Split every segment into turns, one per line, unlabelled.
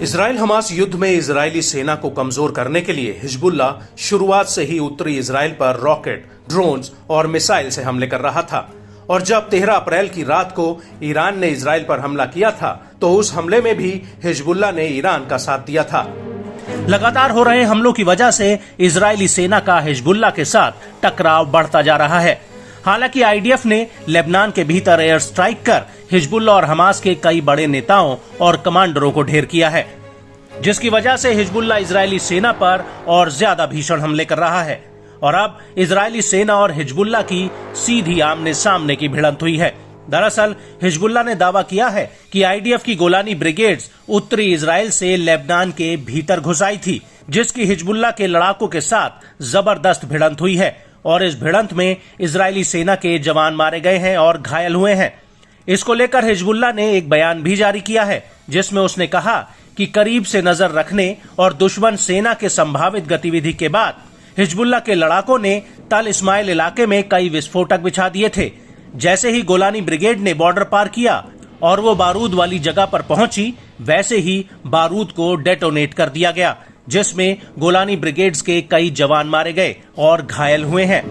Israel Hamas युद्ध में Israeli सेना को कमजोर करने के लिए हिजबुल्लाह शुरुआत से ही उत्तरी इजराइल पर रॉकेट, ड्रोन्स और मिसाइल से हमले कर रहा था। और जब 13 अप्रैल की रात को ईरान ने इजराइल पर हमला किया था तो उस हमले में भी हिजबुल्लाह ने ईरान का साथ दिया था।
लगातार हो रहे हमलों की वजह से इजरायली सेना का हिजबुल्लाह के साथ टकराव बढ़ता जा रहा है। हालांकि आईडीएफ ने लेबनान के भीतर एयर स्ट्राइक कर हिजबुल्लाह और हमास के कई बड़े नेताओं और कमांडरों को ढेर किया है, जिसकी वजह से हिजबुल्लाह इजरायली सेना पर और ज्यादा भीषण हमले कर रहा है। और अब इजरायली सेना और हिजबुल्लाह की सीधी आमने सामने की भिड़ंत हुई है। दरअसल हिजबुल्लाह ने दावा किया है कि आईडीएफ की गोलानी ब्रिगेड्स उत्तरी इजराइल से लेबनान के भीतर घुस आई थी, जिसकी हिजबुल्लाह के लड़ाकों के साथ जबरदस्त भिड़ंत हुई है और इस भिड़ंत में इजरायली सेना के जवान मारे गए हैं और घायल हुए हैं। इसको लेकर हिजबुल्लाह ने एक बयान भी जारी किया है, जिसमें उसने कहा कि करीब से नजर रखने और दुश्मन सेना के संभावित गतिविधि के बाद हिजबुल्लाह के लड़ाकों ने तल इस्माइल इलाके में कई विस्फोटक बिछा दिए थे। जैसे ही गोलानी ब्रिगेड ने बॉर्डर पार किया और वो बारूद वाली जगह पर पहुंची, वैसे ही बारूद को डेटोनेट कर दिया गया, जिसमें गोलानी ब्रिगेड्स के कई जवान मारे गए और घायल हुए हैं।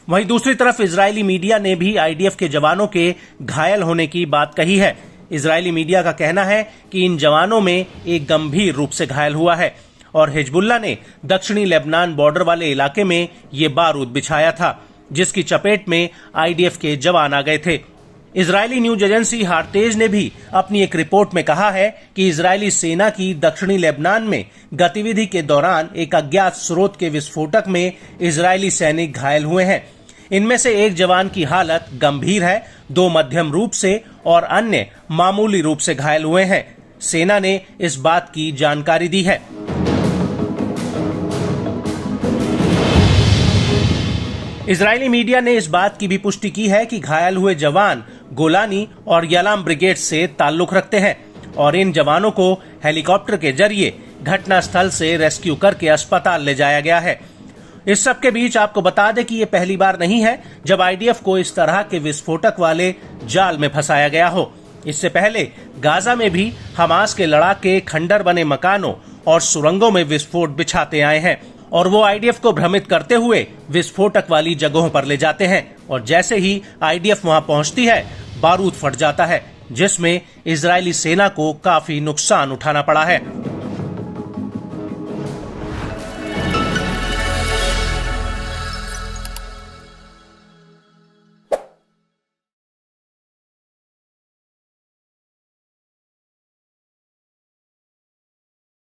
वहीं दूसरी तरफ इजरायली मीडिया ने भी आईडीएफ के जवानों के घायल होने की बात कही है। इजरायली मीडिया का कहना है कि इन जवानों में एक गंभीर रूप से घायल हुआ है और हिजबुल्लाह ने दक्षिणी लेबनान बॉर्डर वाले इलाके में ये बारूद बिछाया था, जिसकी चपेट में आईडीएफ के जवान आ गए थे। इजरायली न्यूज एजेंसी हारतेज ने भी अपनी एक रिपोर्ट में कहा है कि इजरायली सेना की दक्षिणी लेबनान में गतिविधि के दौरान एक अज्ञात स्रोत के विस्फोटक में इजरायली सैनिक घायल हुए हैं। इनमें से एक जवान की हालत गंभीर है, 2 मध्यम रूप से और अन्य मामूली रूप से घायल हुए हैं। सेना ने इस बात की जानकारी दी है। इजरायली मीडिया ने इस बात की भी पुष्टि की है कि घायल हुए जवान गोलानी और यलाम ब्रिगेड से ताल्लुक रखते हैं और इन जवानों को हेलीकॉप्टर के जरिए घटनास्थल से रेस्क्यू करके अस्पताल ले जाया गया है। इस सब के बीच आपको बता दें कि ये पहली बार नहीं है जब आईडीएफ को इस तरह के विस्फोटक वाले जाल में फंसाया गया हो। इससे पहले गाजा में भी हमास के लड़ाके खंडर बने मकानों और सुरंगों में विस्फोट बिछाते आए हैं और वो आईडीएफ को भ्रमित करते हुए विस्फोटक वाली जगहों पर ले जाते हैं और जैसे ही आईडीएफ वहां पहुंचती है, बारूद फट जाता है, जिसमें इजरायली सेना को काफी नुकसान उठाना पड़ा है।